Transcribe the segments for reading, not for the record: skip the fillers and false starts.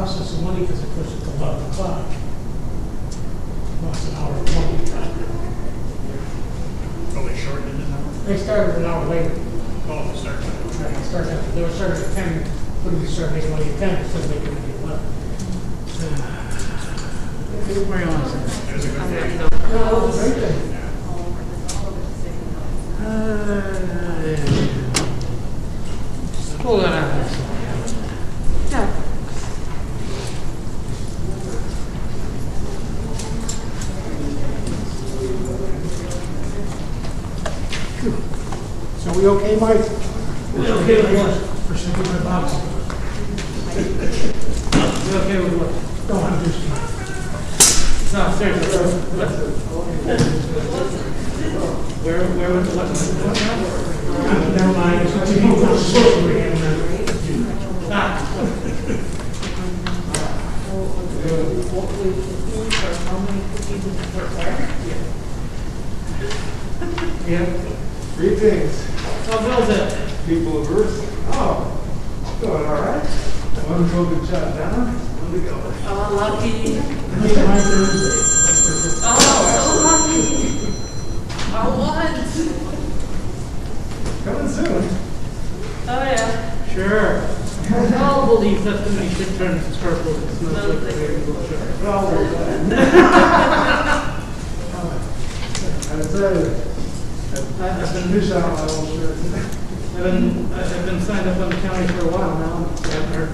cost us some money because it pushed it to 11 o'clock. Lost an hour of money. Oh, they shortened it an hour? They started an hour later. Oh, they started. They were starting at 10, but we started making money at 10 instead of making money at 11. Where are you on? It was a good day. Hold on. Yeah. So we okay, Mike? We okay with what? For sending my box? We okay with what? Don't want to do something. No, seriously. Where was the what? Never mind. It's what you need to Yeah. Greetings, How goes it? people of Earth. Oh, doing all right. One broken shot down. One to go. Oh, lucky. It's my Thursday. Oh, so lucky. I won. Coming soon. Oh, yeah. Sure. I'll believe that too many shit turns to purple. It smells like the baby blue sugar. Well, we're done. I said, I've been fish out my own shirt. I've been signed up on the county for a while now. Or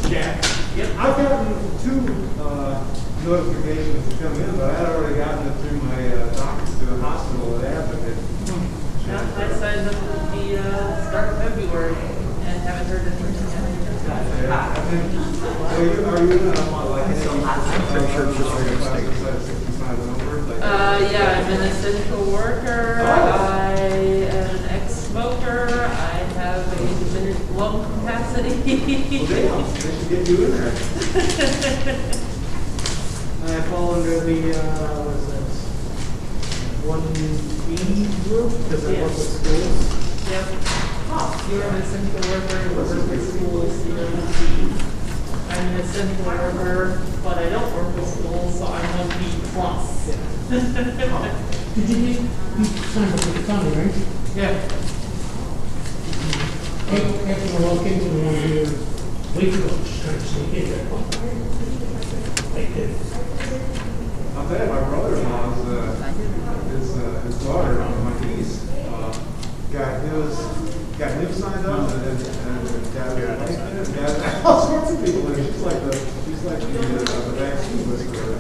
Jack. Yep. I've gotten 2 notifications to come in, but I had already gotten it through my doctor to the hospital at Advocate. Yeah, I signed up at the start of February and haven't heard anything yet. I think, are you like any? I'm pretty sure it's just regular state. 65 numbers. Yeah, I'm an essential worker. Oh. I am an ex-smoker. I have a diminished lung capacity. Well, damn, they should get you in there. I fall under the, what is this? 1B group, because I work with schools. Yep. You're an essential worker, you work with schools, I'm an essential worker, but I don't work with schools, so I'm 1B plus. Did you sign up with the county, right? Yeah. After the walk into the one here, week ago, just trying to sneak in there. They did. I'll tell you, my brother-in-law's, his daughter, my niece, got him signed up, and then got all sorts of people. And she's like the vaccine whisperer.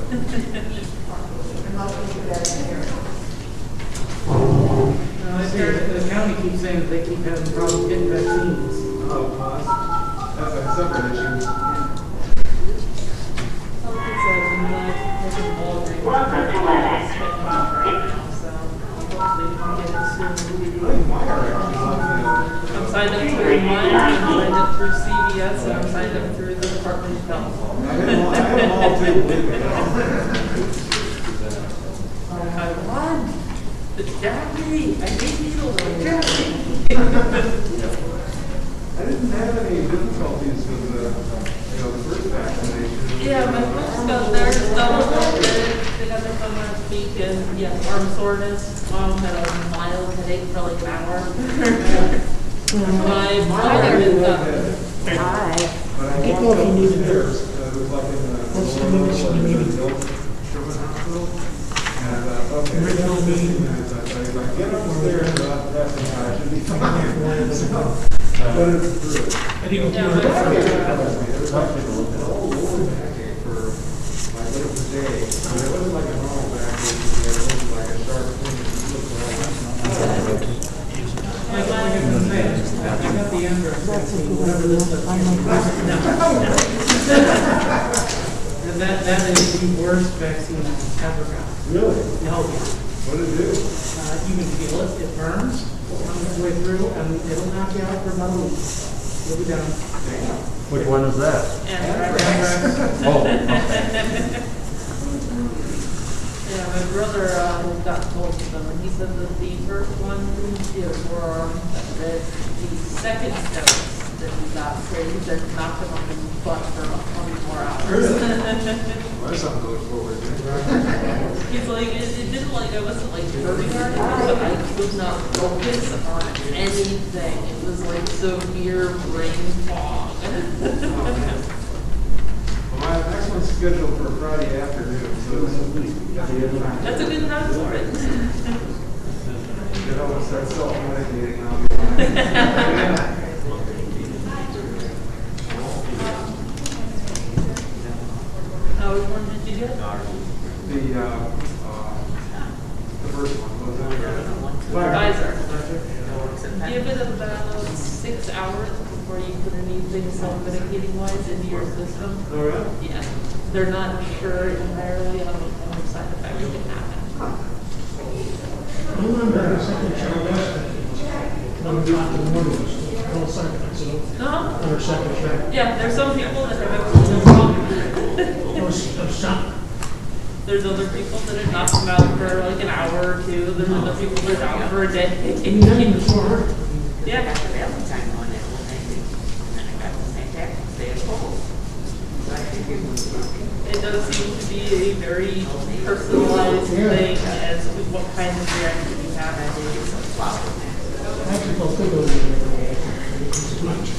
The county keeps saying that they keep having problems getting vaccines. Oh, that's a separate issue. Welcome to WebEx. I'm signed up through mine, I'm signed up through CVS, and I'm signed up through the Department of Health. I had them all too, believe me. I won! It's Jackie! I hate needles, I'm Jackie! I didn't have any difficulties with the first vaccination. Yeah, my folks got theirs done, they got their done last week, and yeah, arm soreness. Mom had a mild headache for like an hour. My brother is Hi. But I Get walked what you up need the to do. stairs, it was like in the What's the minutes you need? Sherman Hospital. And I thought, okay, 15 minutes. I thought, if I get upstairs without pressing, I should be fine. But it's through. I think Yeah, It was like an old backache for like what it was a day. But it wasn't like a normal backache. It wasn't like a sharp thing. It looked I got the Android vaccine, whatever this is. And that is the worst vaccine I've ever got. really? No, What did it do? you can feel it, it burns on its way through, and it'll knock you out for about a week. You'll be done. Which one is that? Oh. Yeah, my brother got both of them, and he said that the first one is for the second dose that he got crazy, that knocked him on the butt for about 24 hours. Well, that's something to look forward to. He's like, it didn't like, I wasn't like hurting or anything, but I could not focus on anything. It was like severe brain fog. Well, my next one's scheduled for Friday afternoon, so That's a good run for it. you know, we'll start self-medicating. I'll be fine. Which one did you get? The first one was Pfizer. Give it about 6 hours before you put anything self-medicating wise into your system. Oh, yeah? Yeah. They're not sure entirely how much side effects can happen. I remember the second shot last time, 1 o'clock in the morning, was all side effects, No? or second shot. Yeah, there's some people that have absolutely no problem. I was shocked. There's other people that have knocked them out for like an hour or two. There's other people that are down for a day. And you had it before. Yeah. I got the Valentine one at 190, and then I got the St. Patrick's Day at home. So I figured it was working. It does seem to be a very personalized thing as to what kind of reaction you have. I did get some flour in there. I actually felt good over there. It's much.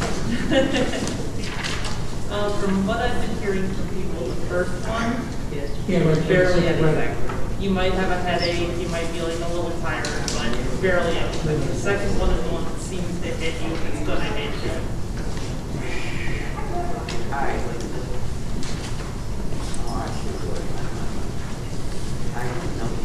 From what I've been hearing from people, the first one is Yeah, right. barely Right. anything. You might have a headache, you might be like a little tired, but barely anything. The second one is the one that seems to hit you, it's gonna hit you. I should go to my mom. I don't know.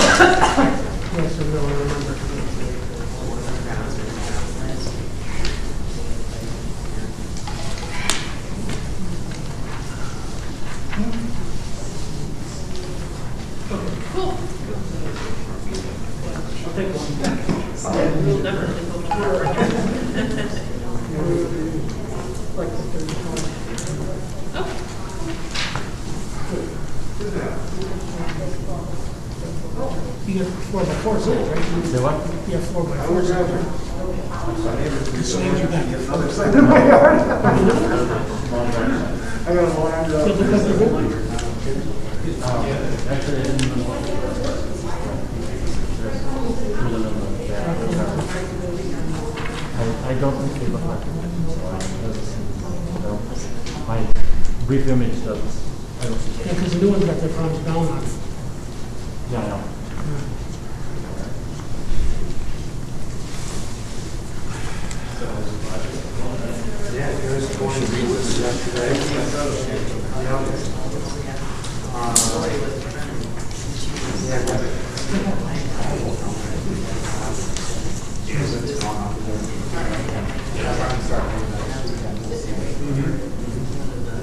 Yes, I know, I remember. Cool. I'll take one. We'll definitely go forward. Like the 35. Okay. You get 4x4 right? Say what? You have 4x4 So you got the other side of my yard. I got a water. Actually, I didn't know. I don't think they look like it. So my brief image does. I don't see. Yeah, because the new ones got their phones down on it. Yeah, I know. Yeah, there was going to be this yesterday.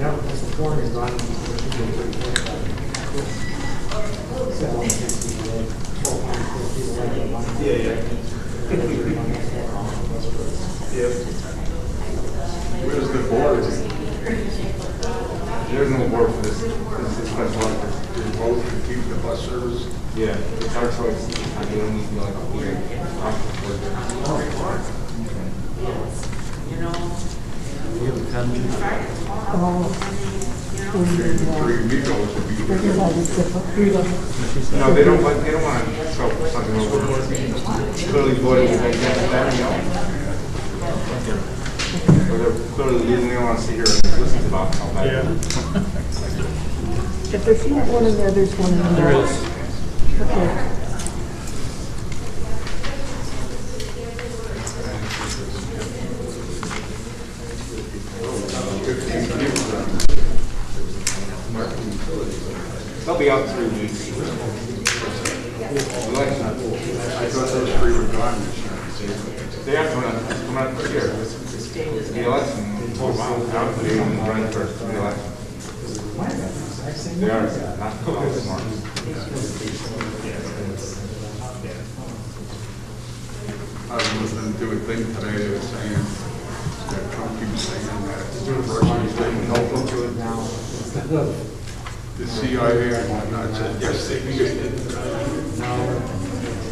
No, because the corn is gone. Where's the board? There's no board for this special Olympics. There's both to keep the bus service. Yeah, it's our choice. I mean, we need to like here. You know, You have a pen? Three vehicles would be. No, No, they don't want to show something over. Clearly voted against that, you know? Or they're clearly losing, they don't want to sit here and listen about how bad. Yeah. If there's not one in there, there's one in there. There is. Okay. They'll be out 3 weeks. Election, I thought those three were gone this year. They have to come out this year. The election. Wow, they even run for the election. They are not smart. I was listening to a thing today that was saying that Trump keeps saying that Russians didn't help him to it now. The CIA and whatnot said, yes, they did.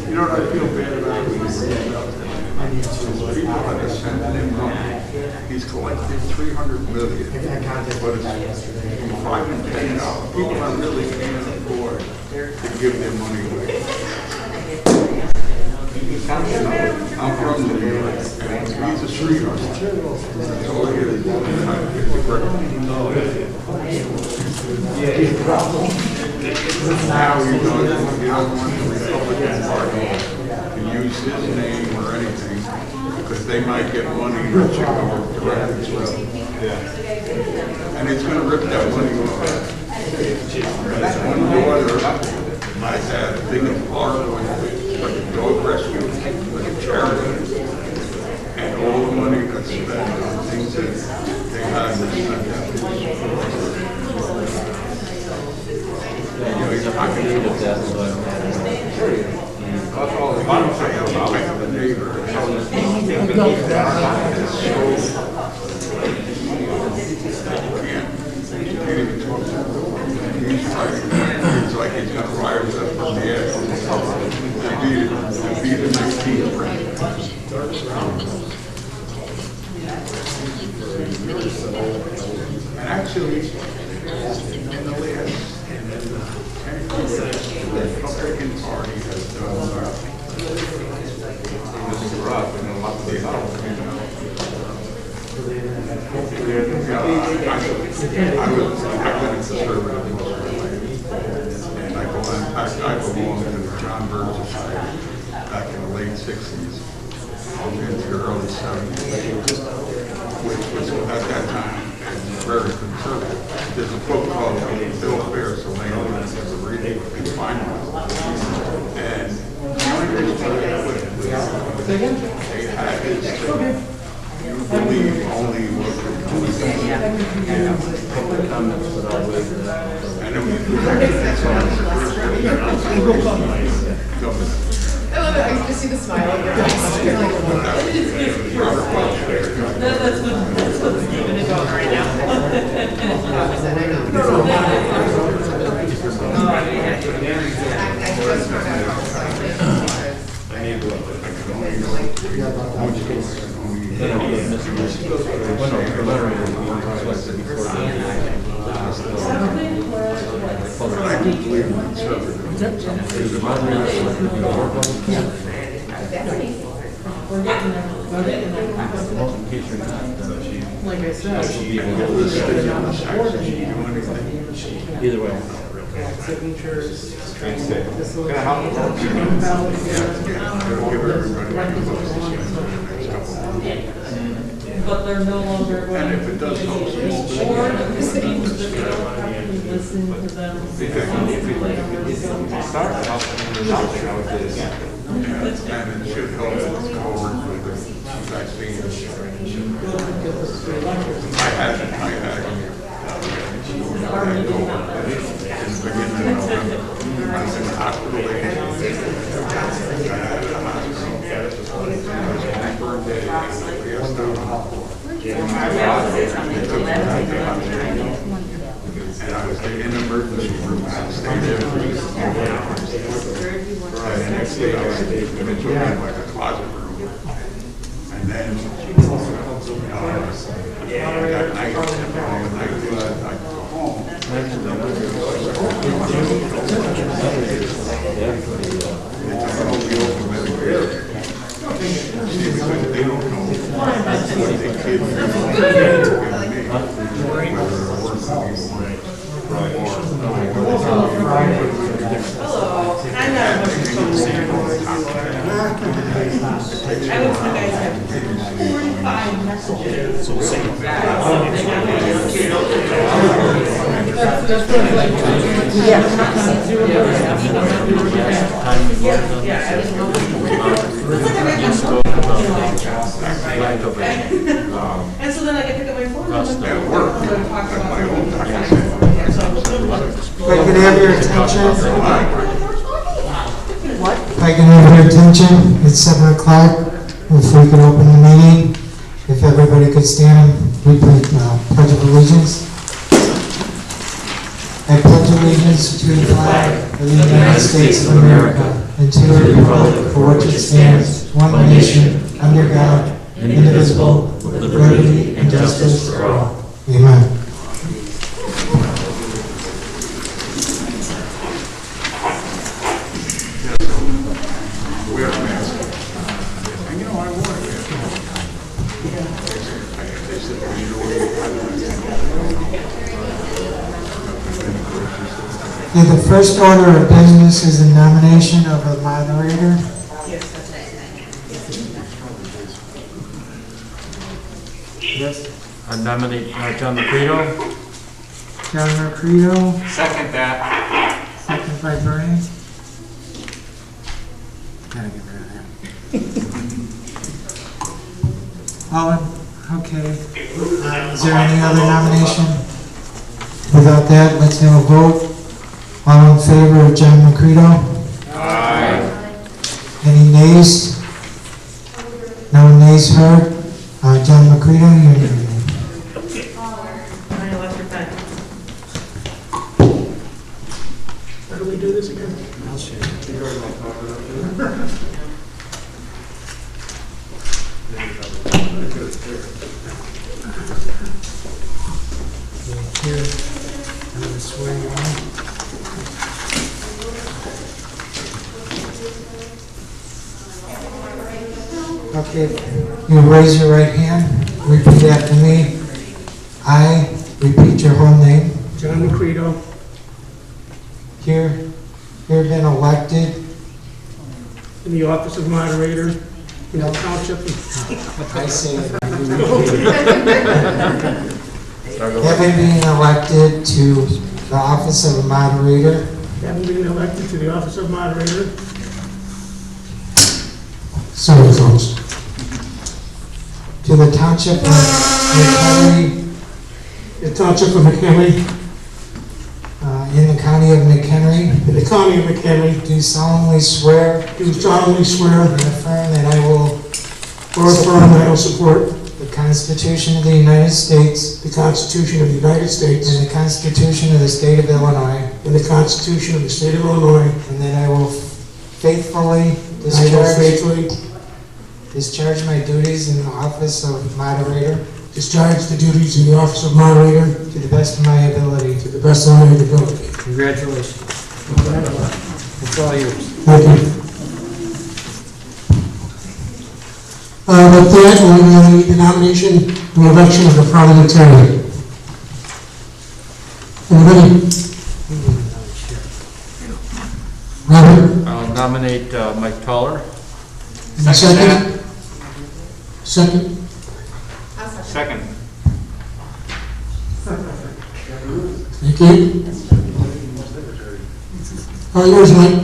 You know what I feel bad about when you read about that? People that are sending him money. He's collected $300 million, but it's from $5 and $10. People are really can't afford to give their money away. I'm from New York, and he's a sweetheart. That's all he is. Now he doesn't want the Republican Party to use his name or anything, because they might get money and check over directly as well. And it's going to rip that money off. One daughter, I had a thing of art with like a dog rescue, like a charity, and all the money got spent on things that they had was spent on. I can do that, so I have a neighbor. You can't even talk to him. He's fighting. It's like he's got wires up from the air. To be the 19th president. And actually, in the last the Republican Party has done this is rough and a lot of I've been a conservative most of my life, and I belong to the John Bird Society back in the late 60s into the early 70s, which was at that time very conservative. There's a book called Bill Bears the Land that's ever read it and find it. And the only reason I quit was they had this thing. You believe only what you're Public comments that I would. and then government. I love it. I just see the smile on your face. You're like, Robert Welch. that's what's keeping it going right We're getting there. Like I said, Either way. signatures. But they're no longer going And if it does help small business, or this means that we don't have to listen to them. and it should help forward with the vaccine. I had in the beginning of November. I was in the hospital. I had a hospital. It was my birthday. And I was in the emergency room. I stayed there for the next day I was in like a closet room. And then I got night. I go home. It's a mobile for Medicare. See, because they don't know what the kids are And so then I can pick up my phone. trust at them. work, at my own tax. If I could have your attention, What? if I can have your attention, it's 7 o'clock. If we could open the meeting, if everybody could stand and repeat Pledge of Allegiance. I pledge allegiance to the flag of the United States of America and to the republic for which it stands, one nation, under God, indivisible, with liberty and justice for all. Amen. Wear a mask. And you know, I wore a mask. They said, well, you know Okay, the first order of business is the nomination of a moderator. Yes, I nominate John McCredo. John Mercado, Second that. second by Brian. Gotta get rid of that. All in, okay. Is there any other nomination? Without that, let's have a vote. All in favor of John Mercado? Aye. Any nays? No nays heard? John Mercado, you're nominated. I elected that. How do we do this again? I'll show you. Here, I'm going to swear you in. Okay, you raise your right hand, repeat after me. I, repeat your whole name, John McCredo, here been elected, in the office of moderator in the township. I say it, having been elected to the office of a moderator, Having been elected to the office of moderator so it goes, to the township of McHenry, in the township of McHenry, in the county of McHenry, in the county of McHenry, do solemnly swear do solemnly swear and affirm that I will or affirm that I will support the Constitution of the United States the Constitution of the United States and the Constitution of the State of Illinois, and the Constitution of the State of Illinois, and that I will faithfully and I will faithfully discharge my duties in the office of moderator discharge the duties in the office of moderator to the best of my ability. to the best of my ability. Congratulations. It's all yours. Thank you. With that, we'll need the nomination and election of the parliamentarian. Anybody? Robert? I'll nominate Mike Toller. And second? Second? Second. Thank you. Yours, Mike.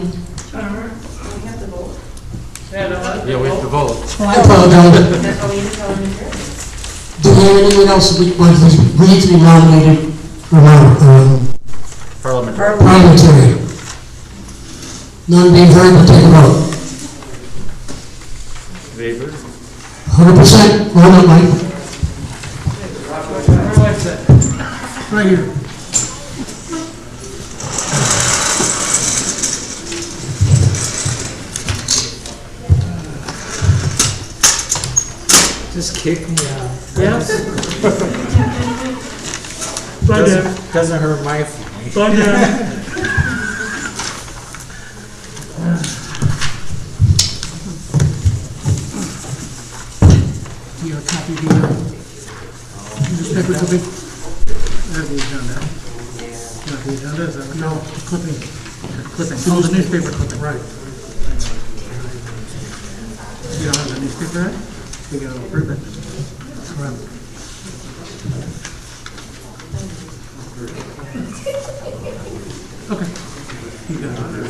Yeah, we have to vote. I apologize. Do we have anyone else that we need to be nominated for Parliamentary. parliamentary? None being heard, we'll take a vote. Favor. 100%. Hold on, Mike. Right here. Just kick me out. Yes. Right there. Doesn't hurt my feelings. Right there. Do you have a copy of the newspaper clipping? Not the agenda. Not the agenda, is that what? No, clipping. Clipping. Oh, the newspaper clipping, right. You don't have the newspaper, right? We gotta approve it. Right. Okay. You got it.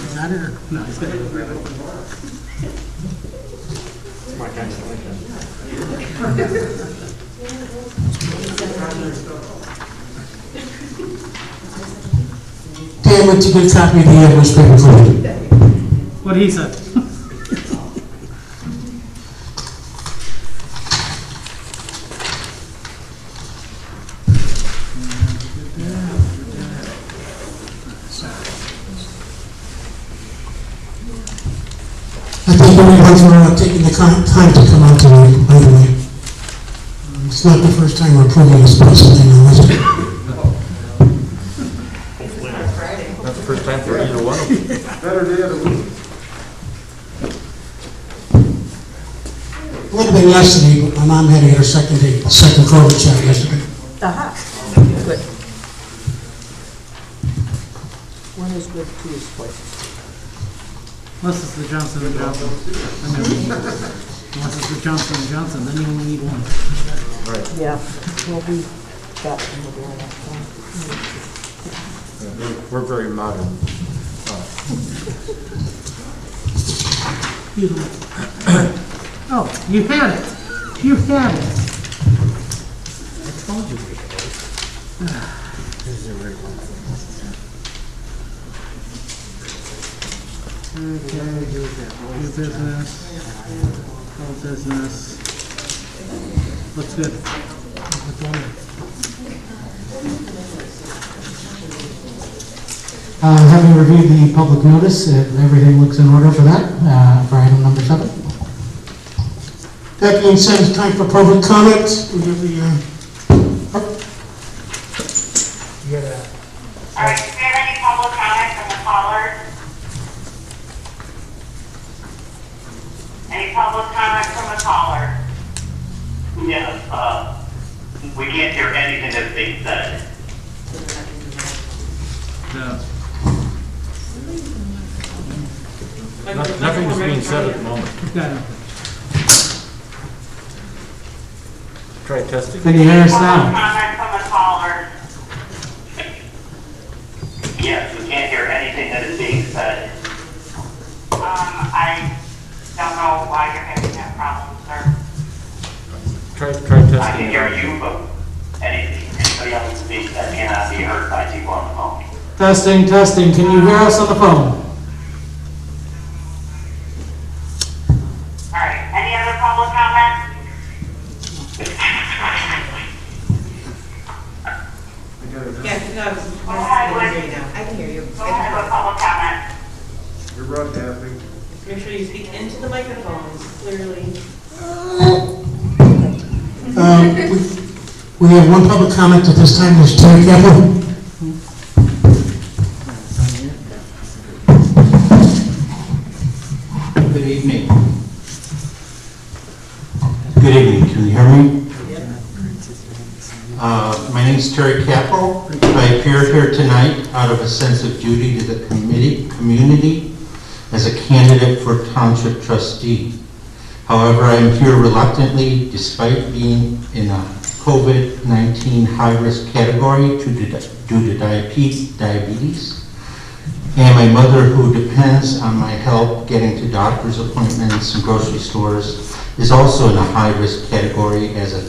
Is that it or? No, he's got it. my kind of like Dan, what's a good copy of the newspaper for you? What he said. I thank everyone for taking the time to come out tonight, by the way. It's not the first time we're approving this person, is it? Not the first time for either one of them. Better day of the week. It would have been yesterday, but my mom had to get her second COVID shot yesterday. Aha, good. One is good, two is twice. Unless it's the Johnson & Johnson. Unless it's the Johnson & Johnson, then you only need one. Right. Yeah, well, we got them to do that. We're very modern. Oh, you had it. You had it. I told you. Okay, new business, old business. Looks good. Having reviewed the public notice, everything looks in order for that, for item number 7. That being said, it's time for public comment. We have the, All right, do we have any public comment from the callers? Any public comment from the caller? Yes, we can't hear anything that's being said. No. Nothing's being said at the moment. Yeah. Try testing. can you hear us Public now? comment from the callers? Yes, we can't hear anything that is being said. I don't know why you're having that problem, sir. Try testing. I can hear you, but anybody else is being said cannot be heard by people on the phone. Testing, testing. Can you hear us on the phone? All right, any other public comment? Yeah, no, Go ahead with, I can hear you. go ahead with public comment. You're broadcasting. Make sure you speak into the microphones clearly. We have one public comment at this time. There's Terry Campbell. Good evening. Good evening, can you hear me? My name is Terry Capel. I appear here tonight out of a sense of duty to the community as a candidate for township trustee. However, I am here reluctantly despite being in a COVID-19 high-risk category due to diabetes. And my mother, who depends on my help getting to doctor's appointments and grocery stores, is also in a high-risk category as a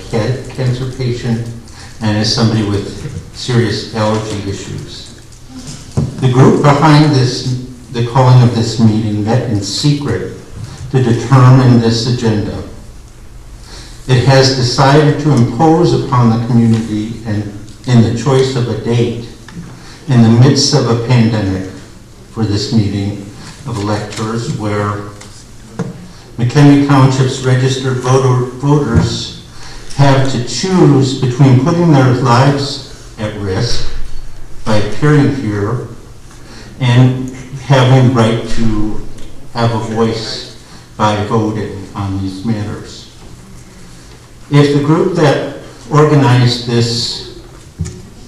cancer patient and as somebody with serious allergy issues. The group behind the calling of this meeting met in secret to determine this agenda. It has decided to impose upon the community and in the choice of a date in the midst of a pandemic for this meeting of electors where McHenry Township's registered voters have to choose between putting their lives at risk by appearing here and having the right to have a voice by voting on these matters. If the group that organized this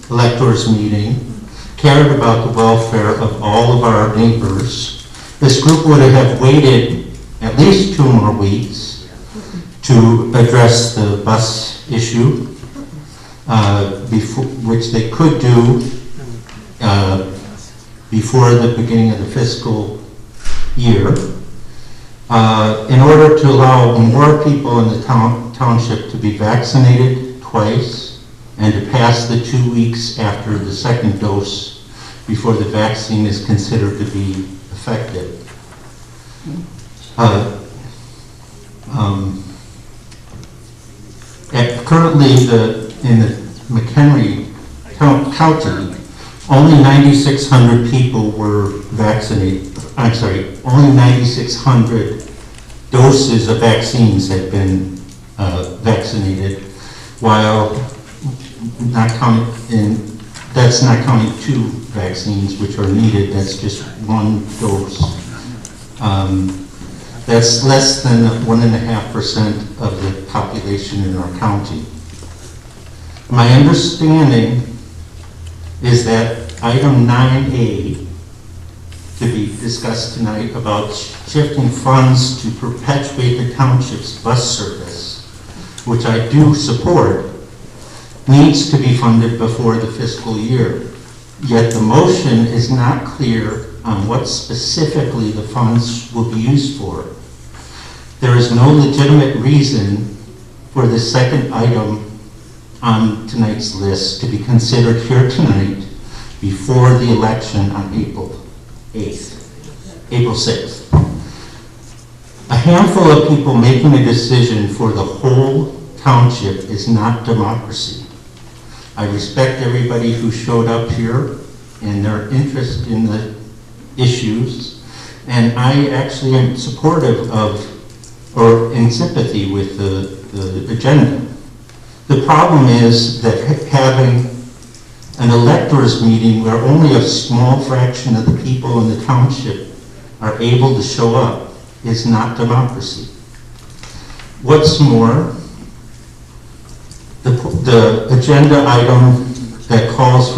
electors meeting cared about the welfare of all of our neighbors, this group would have waited at least 2 more weeks to address the bus issue, which they could do before the beginning of the fiscal year. In order to allow more people in the township to be vaccinated twice and to pass the 2 weeks after the second dose before the vaccine is considered to be effective. Currently, in the McHenry County, only 9,600 people were vaccinated. I'm sorry, only 9,600 doses of vaccines had been vaccinated, while that's not counting 2 vaccines which are needed. That's just 1 dose. That's less than 1.5% of the population in our county. My understanding is that item 9A to be discussed tonight about shifting funds to perpetuate the township's bus service, which I do support, needs to be funded before the fiscal year. Yet the motion is not clear on what specifically the funds will be used for. There is no legitimate reason for the second item on tonight's list to be considered here tonight before the election on April 6th. A handful of people making a decision for the whole township is not democracy. I respect everybody who showed up here and their interest in the issues, and I actually am supportive of or in sympathy with the agenda. The problem is that having an electors meeting where only a small fraction of the people in the township are able to show up is not democracy. What's more, the agenda item that calls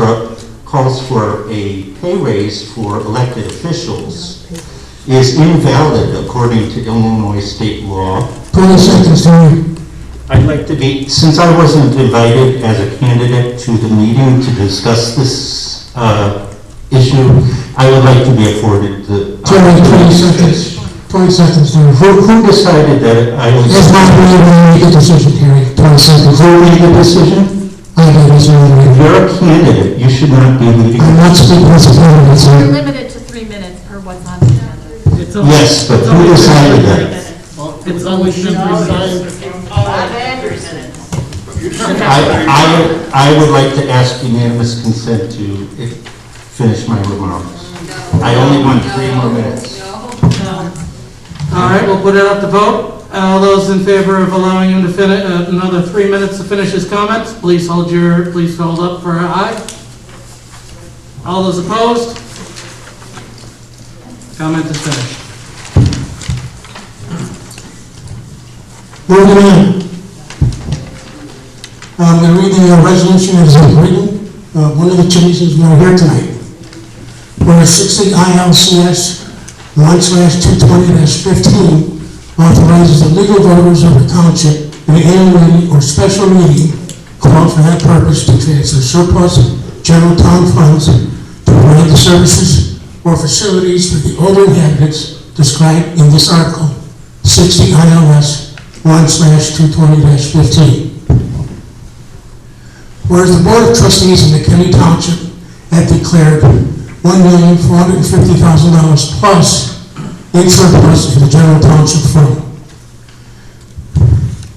for a pay raise for elected officials is invalid according to Illinois state law. 20 seconds, Tony. I'd like to be, since I wasn't invited as a candidate to the meeting to discuss this issue, I would like to be afforded the... 20 seconds. 20 seconds, Tony. Who decided that I was... That's not really when you make a decision, Terry. 20 seconds. Who made the decision? I did, as you know. You're a candidate. You should not be leading. I'm not speaking as a candidate, sir. You're limited to 3 minutes per what's on the agenda. Yes, but who decided that? It's always been presided. I would like to ask unanimous consent to finish my remarks. I only want 3 more minutes. All right, we'll put it up to vote. All those in favor of allowing him to finish another 3 minutes to finish his comments, please hold up for aye. All those opposed? Comment is finished. Moving on. I'm going to read the resolution as written. One of the changes we are here tonight. Whereas 60 ILCS 1/220-15 authorizes the legal voters of the township in an annual meeting or special meeting called for that purpose to transfer surplus general town funds to provide the services or facilities for the older inhabitants described in this article, 60 ILS 1/220-15. Whereas the Board of Trustees in McHenry Township have declared $1,450,000 plus in surplus in the general township fund.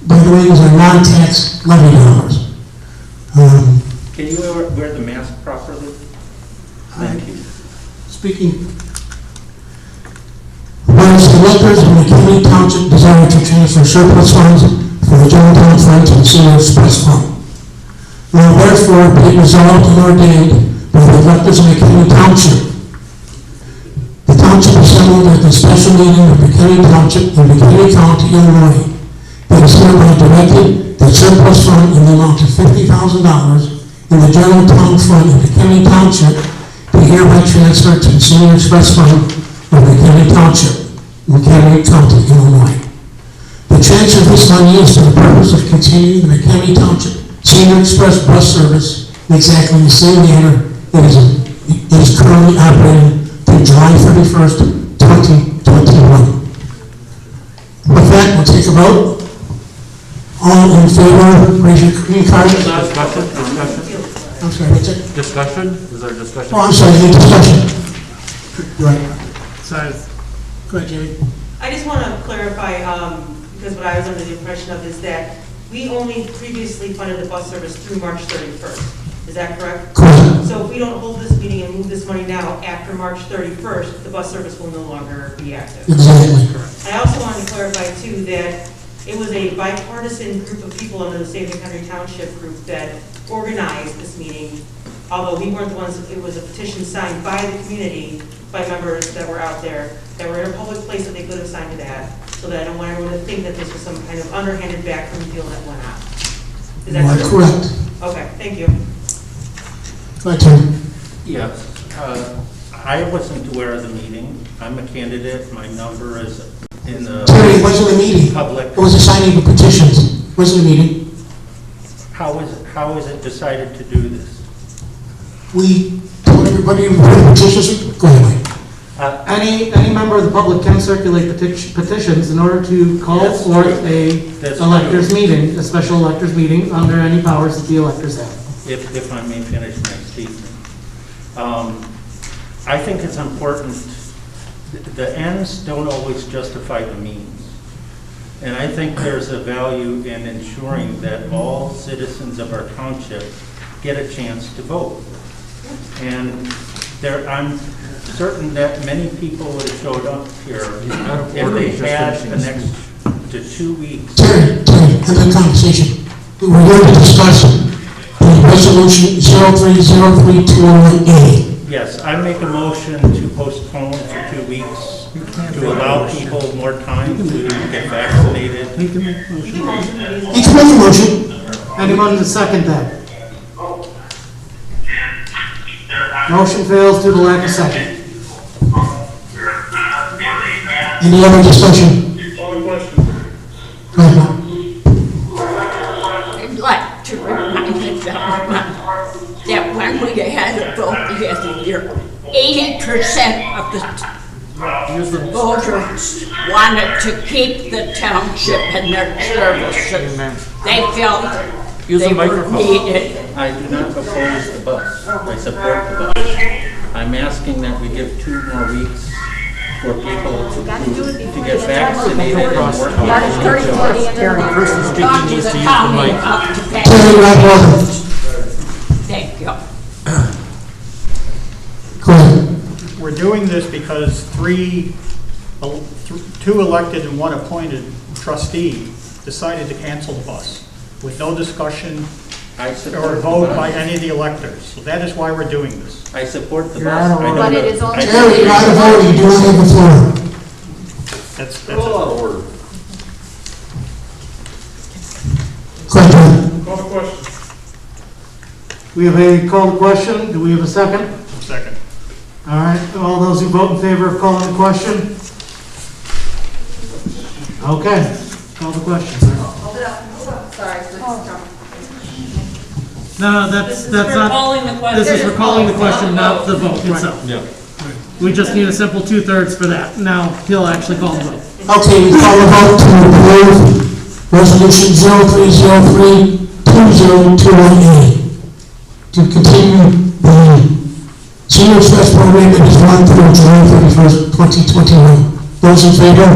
By the way, these are non-tax levy dollars. Can you wear the mask properly? Thank you. Speaking. Whereas the electors of McHenry Township desire to transfer surplus funds from the general town fund to the senior express fund. Now therefore be it resolved and ordained by the electors of McHenry Township. The township assembled at the special meeting of McHenry Township in McHenry County, Illinois. It is hereby directed that surplus fund in the amount of $50,000 in the general town fund of McHenry Township be hereby transferred to the senior express fund of McHenry Township, McHenry County, Illinois. The transfer of this money is for the purpose of continuing the McHenry Township Senior Express bus service in exactly the same manner it is currently operating through July 31st, 2021. take a vote? All in favor, raise your green card. Discussion? I'm sorry, what's it? Discussion? Is there discussion? Oh, I'm sorry, any discussion? Right. Sorry. Go ahead, Jamie. I just want to clarify, because what I was under the impression of is that we only previously funded the bus service through March 31st. Is that correct? Correct. So if we don't hold this meeting and move this money now after March 31st, the bus service will no longer be active. Exactly. I also wanted to clarify too that it was a bipartisan group of people under the Save McHenry Township group that organized this meeting, although we weren't the ones, it was a petition signed by the community, by members that were out there, that were in a public place that they could have signed to that, so that I don't want everyone to think that this was some kind of underhanded backroom deal that went on. Is You are that correct. Okay, thank you. Go ahead, Tim. Yes, I wasn't aware of the meeting. I'm a candidate, my number is in the Terry, it wasn't a meeting. public. It was a signing of petitions. It wasn't a meeting. How is it decided to do this? We told everybody who were petitions. Go ahead, Mike. Any member of the public can circulate petitions in order to call That's forth true. a That's electors true. meeting, a special electors meeting under any powers that the electors have. If I may finish my statement. I think it's important, the ends don't always justify the means. And I think there's a value in ensuring that all citizens of our township get a chance to vote. And I'm certain that many people would have showed up here if they had the next to 2 weeks. Terry, end the conversation. We're going to discuss the resolution 030321A. Yes, I make a motion to postpone for 2 weeks to allow people more time to get vaccinated. He can make a motion. He can make a motion. Anyone to second that? Motion fails due to lack of second. Any other discussion? Go ahead, Mike. I'd like to remind the gentleman that when we had a vote the other year, 80% of the voters wanted to keep the township and their services. They felt they were needed. I do not oppose the bus. I support the bus. I'm asking that we give 2 more weeks for people to get vaccinated and work. The person speaking needs to use the mic. Terry, right order. Thank you. Go ahead. We're doing this because 2 elected and 1 appointed trustee decided to cancel the bus with no discussion or vote by any of the electors. So that is why we're doing this. I support the You're bus. out of order. But it is only. Terry, you're out of order. You do not have the floor. That's Out of order. Go ahead, Tom. Call the question. We have a call to question. Do we have a second? Second. All right, all those who vote in favor of calling the question? Okay, call the question, sir. Hold it up. Sorry, this is coming. No, that's not. calling the question. This is for calling the question, not the vote itself. Yeah. We just need a simple 2/3 for that. Now, he'll actually call the vote. Okay, we call the vote to approve resolution 03032021A to continue the senior express program that is run through July 31st, 2021. Those in favor?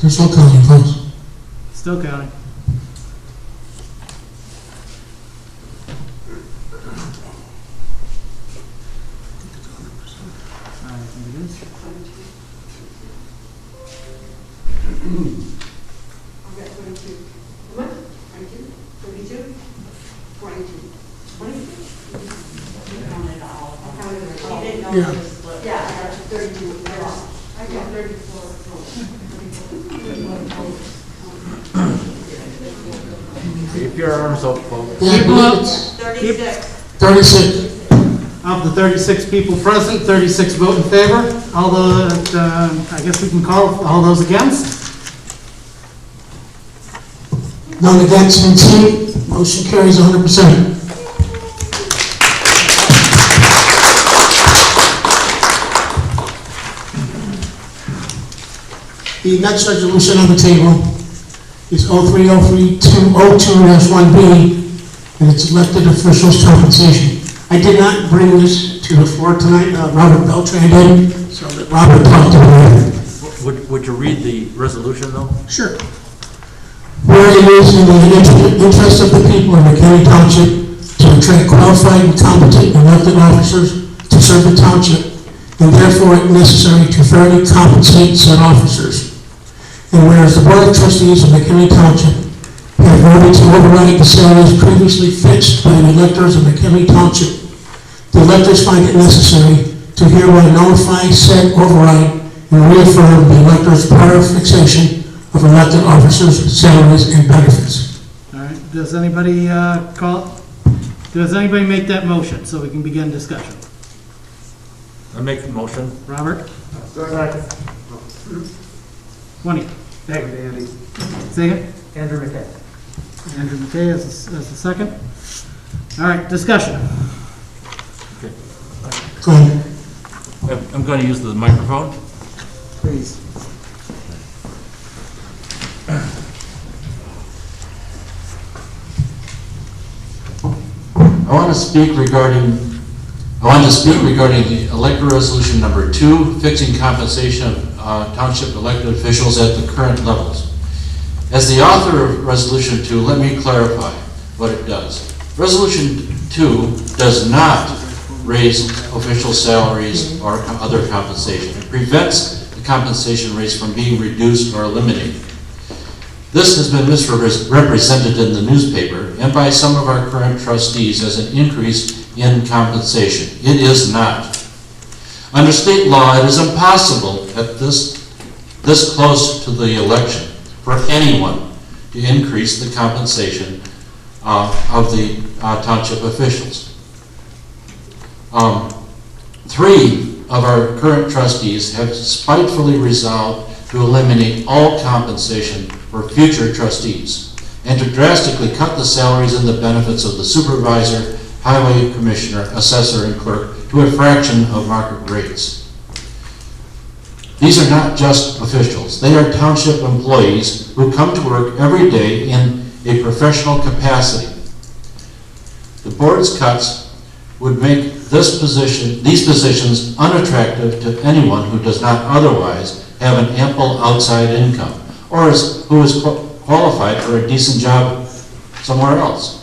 They're still counting, folks. Still counting. I think it is. I've got 22. What? 22? 32? 22. 22? You counted all. I counted it all. You didn't know Yeah. the split. Yeah, I got 32. I got 34. Keep your arms up, folks. Yeah, I People believe up. it's 36. 36. Of the 36 people present, 36 vote in favor. All those, I guess we can call all those against. None against, and abstained. Motion carries 100%. The next resolution on the table is 03-02-1B, and it's elected officials' compensation. I did not bring this to the floor tonight. Robert Beltran did, so that Robert talked about it. Would you read the resolution, though? Sure. Where it is in the interest of the people of McHenry Township to attract qualified and competent elected officers to serve the township, and therefore it necessary to fairly compensate said officers. And whereas the Board of Trustees of McHenry Township have voted to override the salaries previously fixed by the electors of McHenry Township, the electors find it necessary to hereby notify said override and reaffirm the electors' prior fixation of elected officers' salaries and benefits. All right, does anybody does anybody make that motion so we can begin discussion? I make the motion. Robert? Second. 20. Second, Andy. Second? Andrew McKay. Andrew McKay as the second. All right, discussion. Okay. Go ahead. I'm going to use the microphone. Please. I want to speak regarding the elected resolution number 2, fixing compensation of township elected officials at the current levels. As the author of resolution 2, let me clarify what it does. Resolution 2 does not raise official salaries or other compensation. It prevents the compensation rates from being reduced or eliminated. This has been misrepresented in the newspaper and by some of our current trustees as an increase in compensation. It is not. Under state law, it is impossible at this close to the election for anyone to increase the compensation of the township officials. 3 of our current trustees have spitefully resolved to eliminate all compensation for future trustees and to drastically cut the salaries and the benefits of the supervisor, highway commissioner, assessor, and clerk to a fraction of market rates. These are not just officials. They are township employees who come to work every day in a professional capacity. The board's cuts would make these positions unattractive to anyone who does not otherwise have an ample outside income or who is qualified for a decent job somewhere else.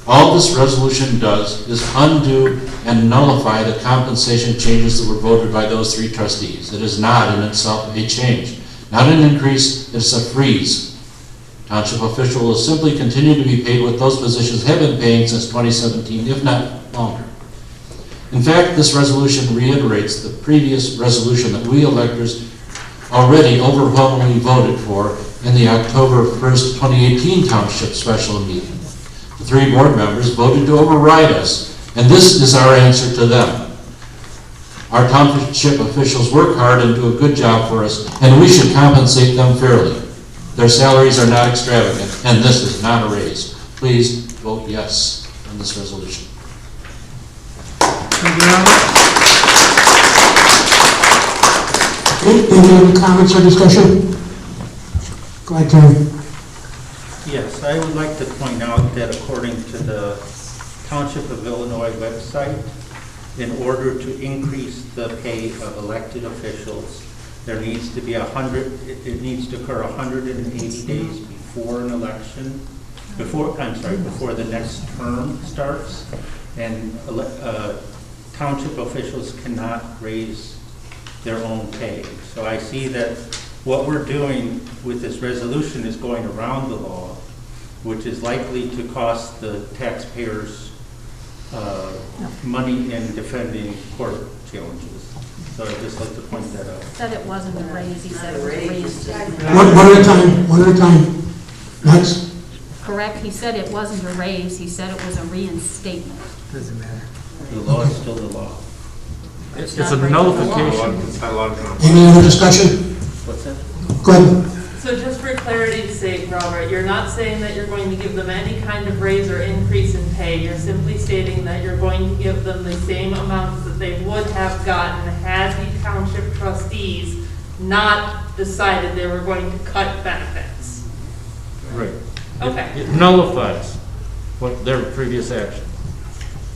All this resolution does is undo and nullify the compensation changes that were voted by those 3 trustees. It is not in itself a change, not an increase, it's a freeze. Township officials will simply continue to be paid what those positions have been paying since 2017, if not longer. In fact, this resolution reiterates the previous resolution that we electors already overwhelmingly voted for in the October 1st, 2018 Township Special Meeting. The 3 board members voted to override us, and this is our answer to them. Our township officials work hard and do a good job for us, and we should compensate them fairly. Their salaries are not extravagant, and this is not a raise. Please vote yes on this resolution. Thank you, Robert. Any other comments or discussion? Go ahead, Terry. Yes, I would like to point out that according to the Township of Illinois website, in order to increase the pay of elected officials, there needs to be it needs to occur 180 days before an election, before the next term starts, and township officials cannot raise their own pay. So I see that what we're doing with this resolution is going around the law, which is likely to cost the taxpayers money in defending court challenges. So I'd just like to point that out. Said it wasn't a raise, he said it was a raise. One at a time, one at a time. Next. correct? He said it wasn't a raise, he said it was a reinstatement. Doesn't matter. The law is still the law. It's not a breaking the law. nullification. Any other discussion? What's that? Go ahead. So just for clarity's sake, Robert, you're not saying that you're going to give them any kind of raise or increase in pay. You're simply stating that you're going to give them the same amounts that they would have gotten had the township trustees not decided they were going to cut benefits. Right. Okay. It nullifies what their previous action.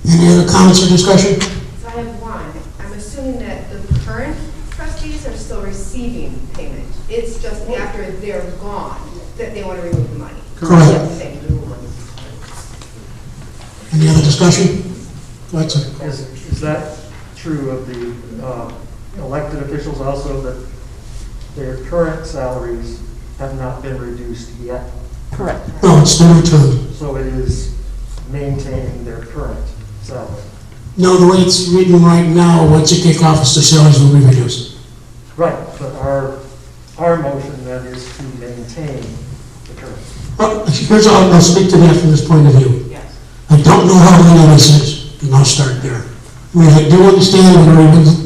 Any other comments or discussion? So I have one. I'm assuming that the current trustees are still receiving payment. It's just after they're gone that they want to remove the money. Correct. Thank you. Any other discussion? Go ahead, sir. Is that true of the elected officials also, that their current salaries have not been reduced yet? Correct. No, it's still returned. So it is maintaining their current salary? No, the way it's written right now, once you kick office, the salaries will be reduced. Right, but our motion then is to maintain the current. Well, here's how I'll speak to that from this point of view. Yes. I don't know how many this is, and I'll start there. I mean, I do understand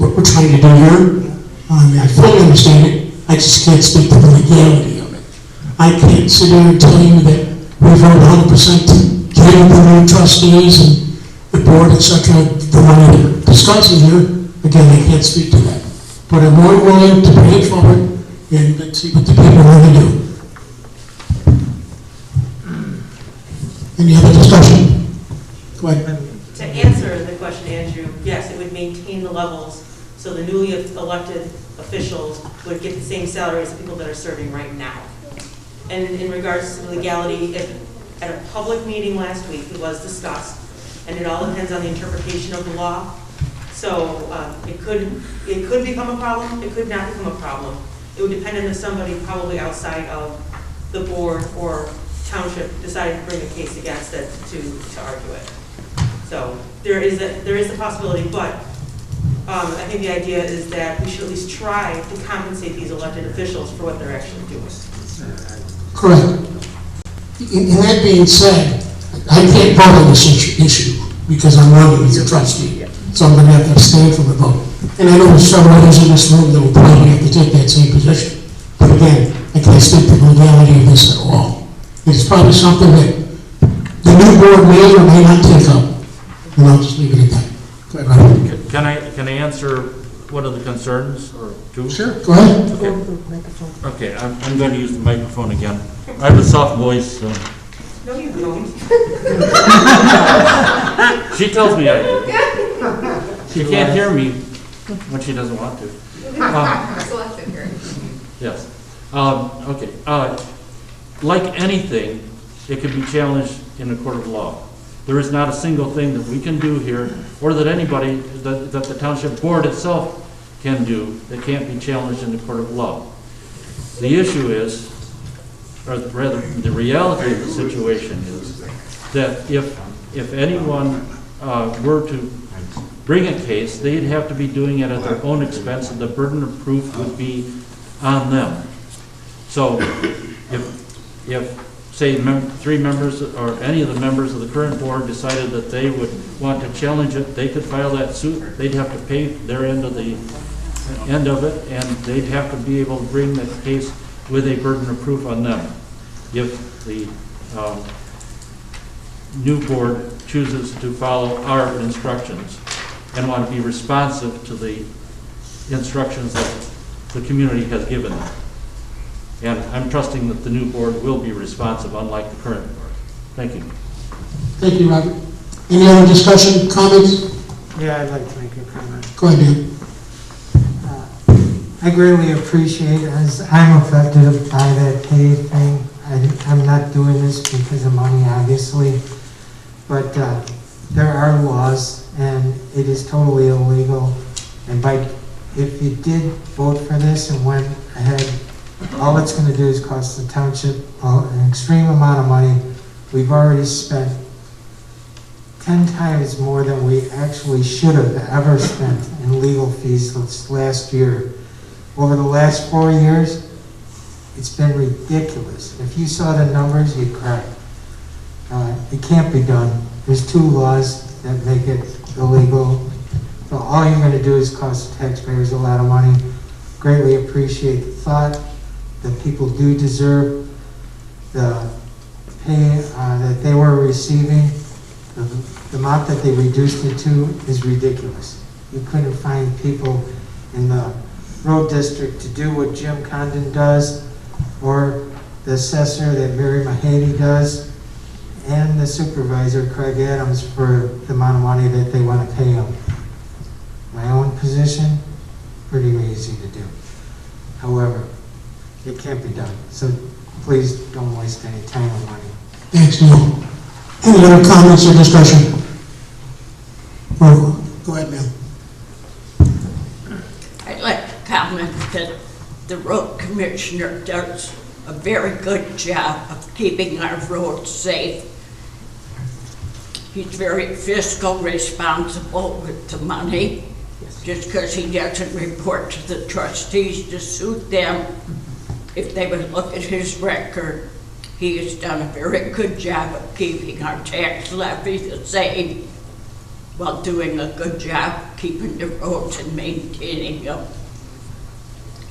what we're trying to do here. I mean, I fully understand it. I just can't speak to the legality of it. I can't sit here and tell you that we vote 100% give the new trustees and the board, etc., the money they're discussing here. Again, I can't speak to that. But I'm more willing to pay it forward and let's see what the people want to do. Any other discussion? Go ahead. To answer the question, Andrew, yes, it would maintain the levels, so the newly elected officials would get the same salary as the people that are serving right now. And in regards to legality, at a public meeting last week, it was discussed, and it all depends on the interpretation of the law. So it could become a problem, it could not become a problem. It would depend on if somebody probably outside of the board or township decided to bring a case against it to argue it. So there is the possibility, but I think the idea is that we should at least try to compensate these elected officials for what they're actually doing. Correct. In that being said, I can't vote on this issue because I'm running as a trustee. So I'm going to have to abstain from the vote. And I know there's several others in this room that will probably have to take that same position. But again, I can't speak to the legality of this at all. It's probably something that the new board may or may not take up. And I'll just leave it at that. Go ahead, Robert. Can I answer one of the concerns, or two? Sure, go ahead. Okay, I'm going to use the microphone again. I have a soft voice, so. No, you don't. She tells me I do. She can't hear me when she doesn't want to. Selective hearing. Yes. Okay. Like anything, it can be challenged in a court of law. There is not a single thing that we can do here, or that anybody, that the township board itself can do, that can't be challenged in the court of law. The issue is, or rather, the reality of the situation is that if anyone were to bring a case, they'd have to be doing it at their own expense, and the burden of proof would be on them. So if say, three members or any of the members of the current board decided that they would want to challenge it, they could file that suit. They'd have to pay their end of it, and they'd have to be able to bring that case with a burden of proof on them. If the new board chooses to follow our instructions and want to be responsive to the instructions that the community has given them. And I'm trusting that the new board will be responsive, unlike the current board. Thank you. Thank you, Robert. Any other discussion, comments? Yeah, I'd like to make a comment. Go ahead, Dan. I greatly appreciate, as I'm affected by that pay thing. I'm not doing this because of money, obviously, but there are laws, and it is totally illegal. And if you did vote for this and went ahead, all it's going to do is cost the township an extreme amount of money. We've already spent 10 times more than we actually should have ever spent in legal fees this last year. Over the last 4 years, it's been ridiculous. If you saw the numbers, you'd cry. it can't be done. There's 2 laws that make it illegal. So all you're gonna do is cost taxpayers a lot of money. Greatly appreciate the thought that people do deserve the pay that they were receiving. The amount that they reduced it to is ridiculous. You couldn't find people in the road district to do what Jim Condon does, or the assessor that Mary McHenry does, and the supervisor, Craig Adams, for the amount of money that they want to pay them. My own position, pretty easy to do. However, it can't be done. So please don't waste any time or money. Thanks, Neil. Any other comments or discussion? Go ahead, ma'am. I'd like to comment that the road commissioner does a very good job of keeping our roads safe. He's very fiscal responsible with the money. Just because he doesn't report to the trustees to suit them, if they would look at his record, he has done a very good job of keeping our tax levy the same while doing a good job keeping the roads and maintaining them.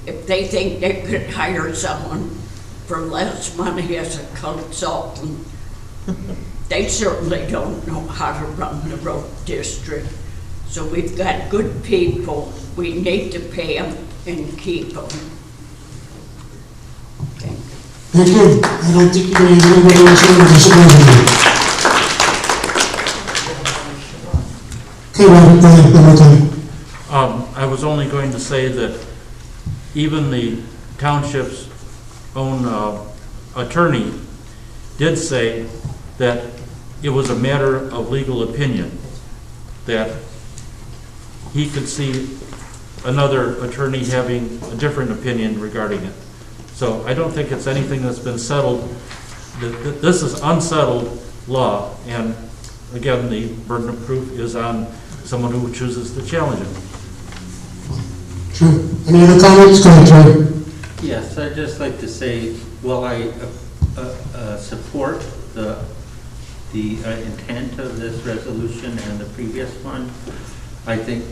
If they think they could hire someone for less money as a consultant, they certainly don't know how to run the road district. So we've got good people. We need to pay them and keep them. Thank you. I don't think you're going to have anybody else here to disagree with you. Okay, Robert, go ahead, one more time. I was only going to say that even the township's own attorney did say that it was a matter of legal opinion, that he could see another attorney having a different opinion regarding it. So I don't think it's anything that's been settled. This is unsettled law, and again, the burden of proof is on someone who chooses to challenge it. Sure. Any other comments? Go ahead, Troy. Yes, I'd just like to say, while I support the intent of this resolution and the previous one, I think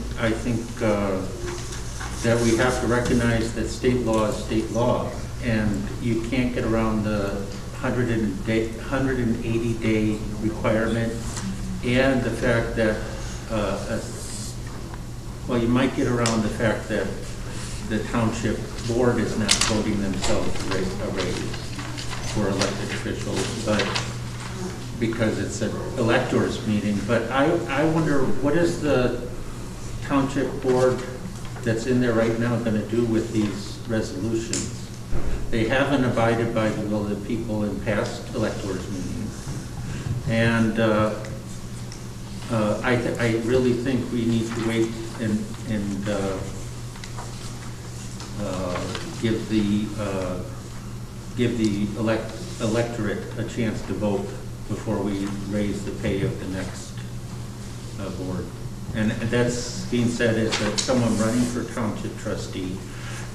that we have to recognize that state law is state law, and you can't get around the 180-day requirement, and the fact that, well, you might get around the fact that the township board is not voting themselves to raise a raise for elected officials, but because it's an electors meeting. But I wonder, what is the township board that's in there right now going to do with these resolutions? They haven't abided by the will of the people in past electors meetings, and I really think we need to wait and give the electorate a chance to vote before we raise the pay of the next board. And that's being said as that someone running for township trustee,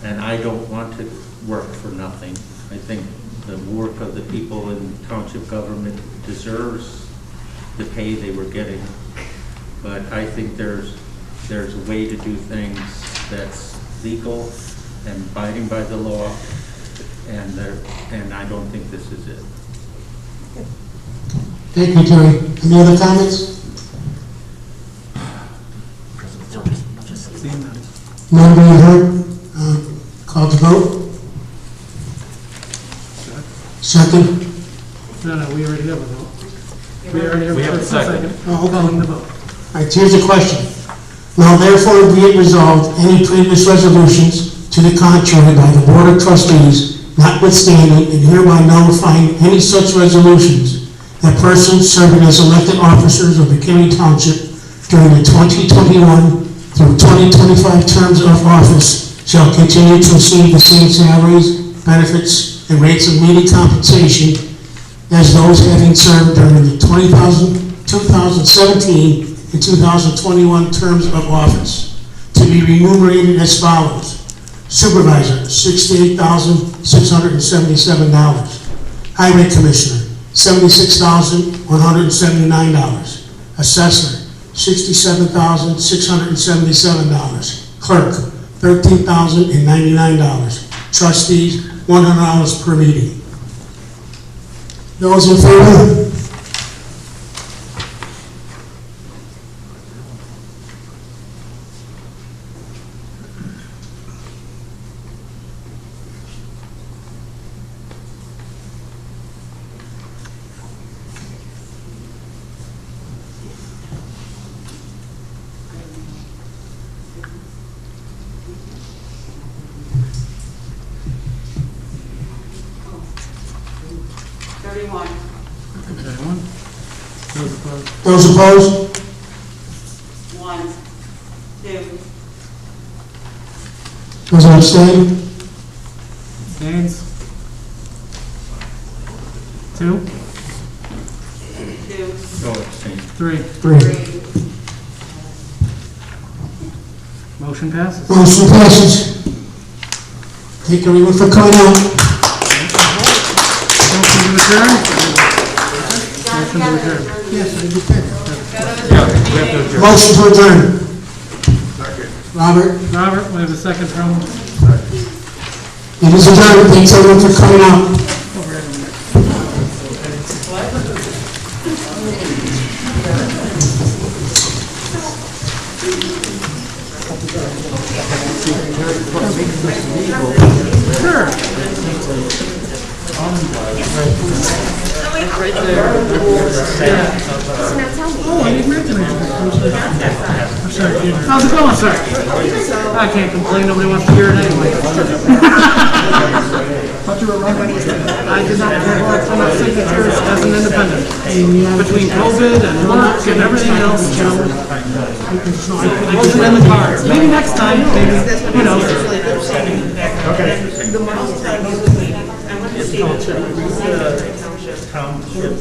and I don't want to work for nothing. I think the work of the people in township government deserves the pay they were getting, but I think there's a way to do things that's legal and abiding by the law, and I don't think this is it. Thank you, Terry. Any other comments? None being heard. Call to vote. Second. No, we already have a vote. We already have a second. Oh, okay. Calling the vote. All right, here's the question. Now therefore be it resolved, any previous resolutions to the contrary by the Board of Trustees notwithstanding and hereby nullifying any such resolutions, that persons serving as elected officers of McHenry Township during the 2021 through 2025 terms of office shall continue to receive the same salaries, benefits, and rates of meeting compensation as those having served during the 2017 and 2021 terms of office, to be remunerated as follows. Supervisor, $68,677. Highway Commissioner, $76,179. Assessor, $67,677. Clerk, $13,099. Trustees, $100 per meeting. Those in favor? Those opposed? 1, 2, Those abstain? Names? 2, 2, 3. 3. Motion passes. Motion passes. Thank everyone for coming out. Motion to adjourn? Motion to adjourn. Yes, I did that. Motion to adjourn. Robert? Robert, we have a second from? It is adjourned. Thanks everyone for coming out. Sure. Right there. Oh, I didn't mention it. I'm sorry. How's it going, sir? I can't complain. Nobody wants to hear it anyway. Thought you were running. I did not have enough signatures as an independent. Between COVID and work and everything else, I wasn't in the cards. Maybe next time, maybe, who knows? Okay.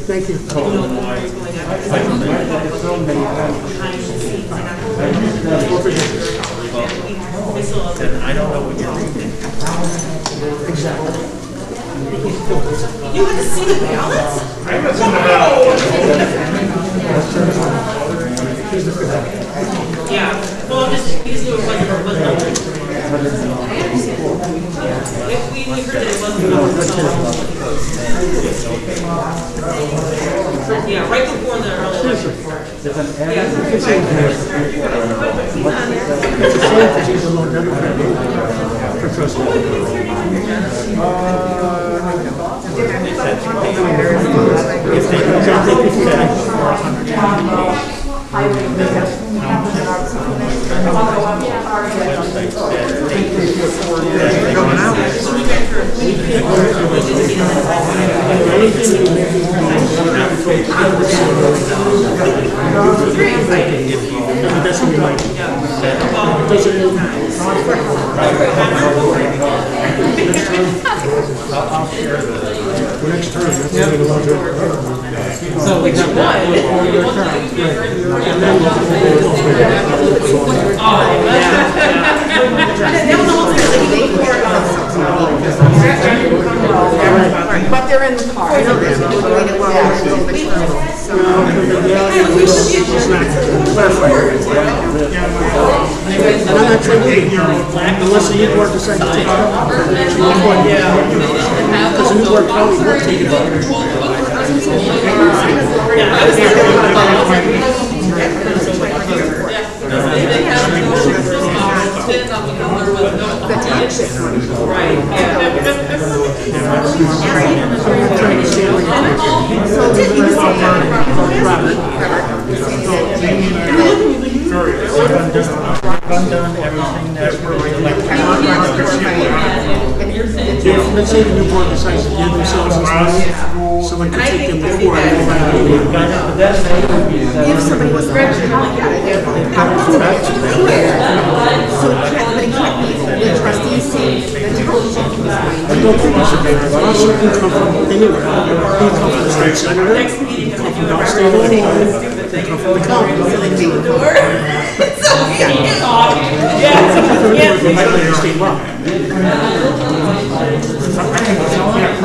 Thank you. I don't know what you're reading. Exactly. You want to see the ballots? I haven't seen the ballot. Yeah, well, just because it wasn't. If we heard that it wasn't. Yeah, right before the early election. Next term, that's Yep. So we have that for your term. But they're in the car. I know that. I'm not trying to unless the Newport decides to take it up. Because the Newport County will take it up. I've done everything that's Let's say the Newport decides to give themselves this money, someone could take them before. If somebody was registered, yeah, they're clear. So it can't, but it can't be the trustees say the township. I don't think it should be, but also it can come from anywhere. It can come from the state senator, it can come from downstate Illinois, I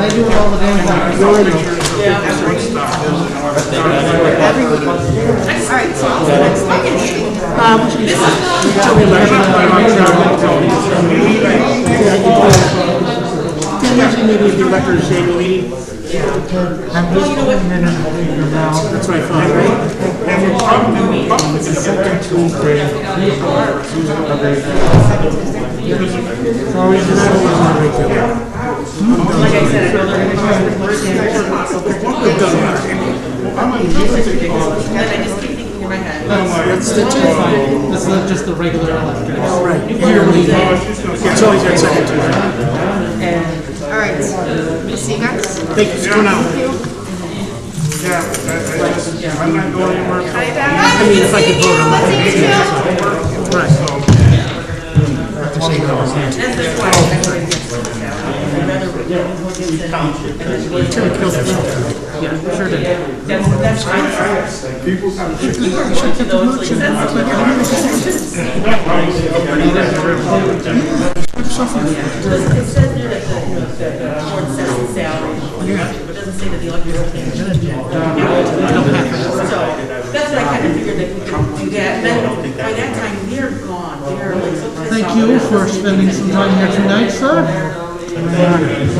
do it all the damn time. All right, so I'll next meeting. Maybe the Electors annual meeting. I'm just putting it in the paper now. That's what I thought, right? It's the second Tuesday. So it's not always on regular. Like I said, I know they're gonna try to work in there, so It doesn't matter. and I just keep thinking in my head. That's the two. This is just the regular electors. Right. Yearly. It's always that second Tuesday. All right, we'll see you guys. Thank you for coming out. I'm not going anywhere. I mean, if I could vote on that. Right. That's the why I wouldn't get I'd rather we do it Township. Yeah, sure did. That's fine. People come to You were going to those, like, that's what it says there that the board sets the salary, but it doesn't say that the electors can't judge it. So, that's what I kind of figured that we could do that, and then by that time, they're gone, they're like so pissed Thank off. you for spending some time here tonight, sir.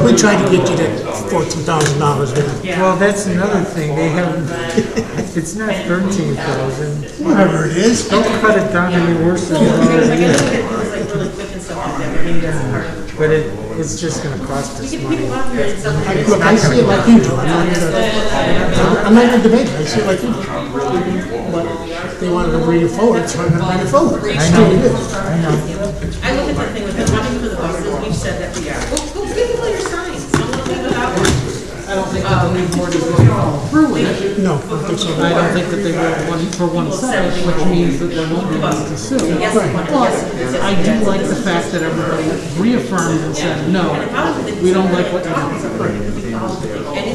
We tried to get you that $14,000 there. Well, that's another thing, they haven't, it's not 13,000. Whatever it is. Don't cut it down any worse than it Like, I already know is. that it was like really quick and stuff like that, but maybe that's hard. But it's just gonna cost We us get money. people out here and stuff like that. Look, I see it like you do. I'm not gonna debate it. I see it like you do. But they wanted to bring it forward, so I'm gonna bring it forward. I know, I know. I look at the thing with the money for the buses, we've said that we are. Go give people your signs, don't let them without one. I don't think that the new board is going to follow through with it. No, I don't think so. I don't think that they will one for one side, which means that there won't be one to sue. But I do like the fact that everybody reaffirmed and said, no, we don't like what you did. I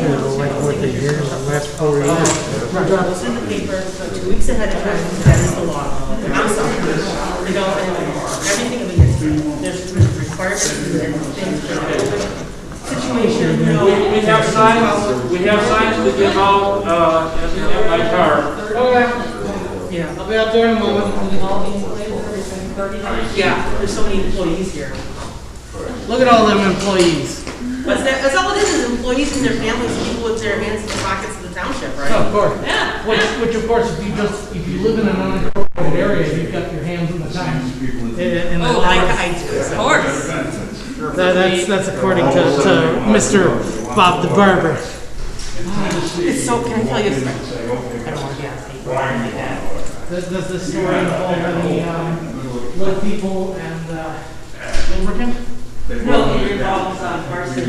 don't like what they did in the last 4 years. It's in the paper 2 weeks ahead of time, that is the law. I'm sorry. You know, and everything, I mean, there's requirements and things for the situation, you know. We have signs to give out, in my car. Yeah. I'll be out there in a moment. Yeah, there's so many employees here. Look at all them employees. That's all it is employees and their families, people with their hands in the pockets of the township, right? Of course. Yeah. Which of course, if you live in an unincorporated area, you've got your hands in the time. Oh, I do. Of course. That's according to Mr. Bob the Barber. It's so, can I tell you a story? I don't want to be on paper or anything like that. Does this story involve any little people and lubricant? No, it involves Carson